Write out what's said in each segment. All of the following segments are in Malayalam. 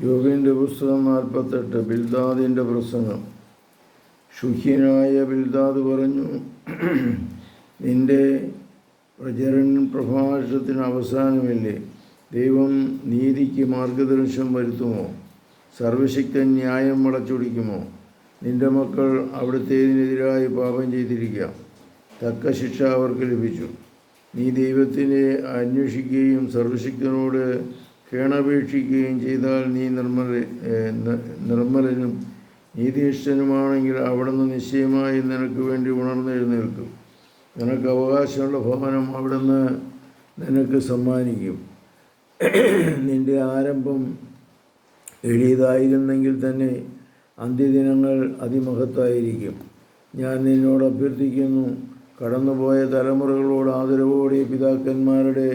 യോബിൻ്റെ പുസ്തകം 48. ബിൽദാദിൻ്റെ പ്രസംഗം. ശുഹ്യനായ ബിൽദാദ് പറഞ്ഞു, നിന്റെ പ്രഭാഷണത്തിന് അവസാനമില്ലേ? ദൈവം നീതിക്ക് മാർഗദർശനം വരുത്തുമോ? സർവശക്തൻ ന്യായം വളച്ചൊടിക്കുമോ? നിന്റെ മക്കൾ അവിടുത്തേതിനെതിരായി പാപം ചെയ്തിരിക്കാം, തക്ക ശിക്ഷ അവർക്ക് ലഭിച്ചു. നീ ദൈവത്തിനെ അന്വേഷിക്കുകയും സർവശക്തനോട് കേണപേക്ഷിക്കുകയും ചെയ്താൽ നീ നിർമ്മലനും നീതിനിഷ്ഠനുമാണെങ്കിൽ അവിടുന്ന് നിശ്ചയമായി നിനക്ക് വേണ്ടി ഉണർന്നെഴുന്നേൽക്കും. നിനക്ക് അവകാശമുള്ള ഭവനം അവിടുന്ന് നിനക്ക് സമ്മാനിക്കും. നിന്റെ ആരംഭം എളിയതായിരുന്നെങ്കിൽ തന്നെ അന്ത്യദിനങ്ങൾ അതിമഹത്തായിരിക്കും. ഞാൻ നിന്നോട് അഭ്യർത്ഥിക്കുന്നു, കടന്നുപോയ തലമുറകളോട് ആദരവോടെ പിതാക്കന്മാരുടെ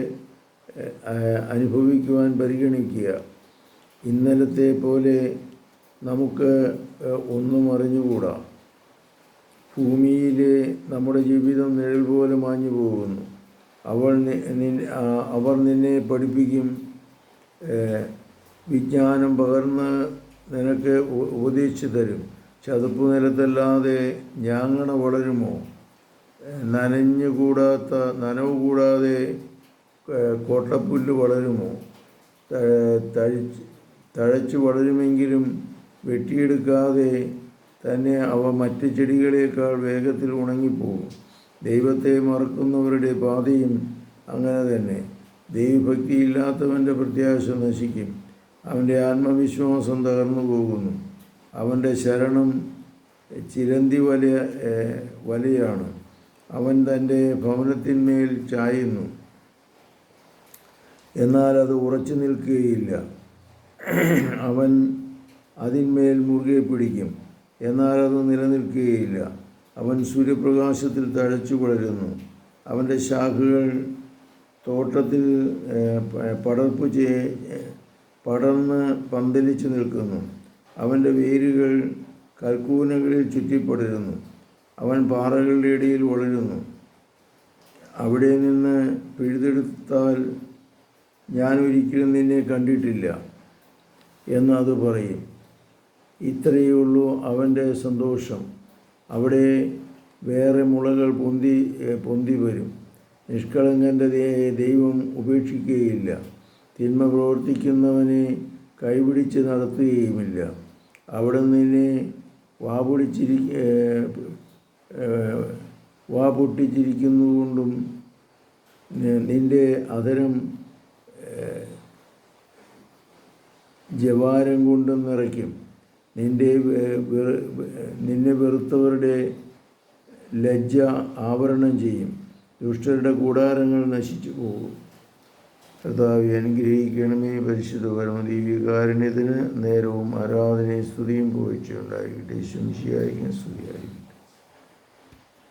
അനുഭവിക്കുവാൻ പരിഗണിക്കുക. ഇന്നലത്തെ പോലെ നമുക്ക് ഒന്നും അറിഞ്ഞുകൂടാ. ഭൂമിയിലെ നമ്മുടെ ജീവിതം നിഴൽ പോലെ മാഞ്ഞു പോകുന്നു. അവർ നിന്നെ പഠിപ്പിക്കും, വിജ്ഞാനം പകർന്ന് നിനക്ക് ഉപദേശിച്ചു തരും. ചതുപ്പ് നിലത്തല്ലാതെ ഞാങ്ങണ വളരുമോ? നനവ് കൂടാതെ കോട്ടപ്പുല്ല് വളരുമോ? തഴച്ചു വളരുമെങ്കിലും വെട്ടിയെടുക്കാതെ തന്നെ അവ മറ്റ് ചെടികളേക്കാൾ വേഗത്തിൽ ഉണങ്ങിപ്പോകും. ദൈവത്തെ മറക്കുന്നവരുടെ പാതയും അങ്ങനെ തന്നെ. ദൈവഭക്തിയില്ലാത്തവൻ്റെ പ്രത്യാശ നശിക്കും. അവൻ്റെ ആത്മവിശ്വാസം തകർന്നു പോകുന്നു. അവൻ്റെ ശരണം ചിലന്തി വലയാണ്. അവൻ തൻ്റെ ഭവനത്തിന്മേൽ ചായുന്നു, എന്നാൽ അത് ഉറച്ചു നിൽക്കുകയില്ല. അവൻ അതിന്മേൽ മുറുകെ പിടിക്കും, എന്നാൽ അത് നിലനിൽക്കുകയില്ല. അവൻ സൂര്യപ്രകാശത്തിൽ തഴച്ചു വളരുന്നു. അവൻ്റെ ശാഖകൾ തോട്ടത്തിൽ പടർന്ന് പന്തലിച്ചു നിൽക്കുന്നു. അവൻ്റെ വേരുകൾ കൽക്കൂനകളിൽ ചുറ്റിപ്പടരുന്നു. അവൻ പാറകളുടെ ഇടയിൽ വളരുന്നു. അവിടെ നിന്ന് പിഴുതെടുത്താൽ ഞാൻ ഒരിക്കലും നിന്നെ കണ്ടിട്ടില്ല എന്ന് അത് പറയും. ഇത്രയേ ഉള്ളൂ അവൻ്റെ സന്തോഷം. അവിടെ വേറെ മുളകൾ പൊന്തി വരും. നിഷ്കളങ്കൻ്റെ ദൈവം ഉപേക്ഷിക്കുകയില്ല. തിന്മ പ്രവർത്തിക്കുന്നവനെ കൈപിടിച്ച് നടത്തുകയുമില്ല. അവിടെ നിന്നെ വാ പൊട്ടിച്ചിരിക്കുന്നതുകൊണ്ടും നിന്റെ അധരം ജവാരം കൊണ്ടും നിറയ്ക്കും. നിന്നെ വെറുത്തവരുടെ ലജ്ജ ആവരണം ചെയ്യും. ദുഷ്ടരുടെ കൂടാരങ്ങൾ നശിച്ചു പോകും. കർത്താവേ, അനുഗ്രഹിക്കണമേ. പരിശുദ്ധ പരമദൈവികാരുണ്യത്തിന് നേരവും ആരാധനയും സ്തുതിയും പുകഴ്ചയുണ്ടായിരിക്കട്ടെ. ശംശിയായിരിക്കും സ്തുതിയായിരിക്കും.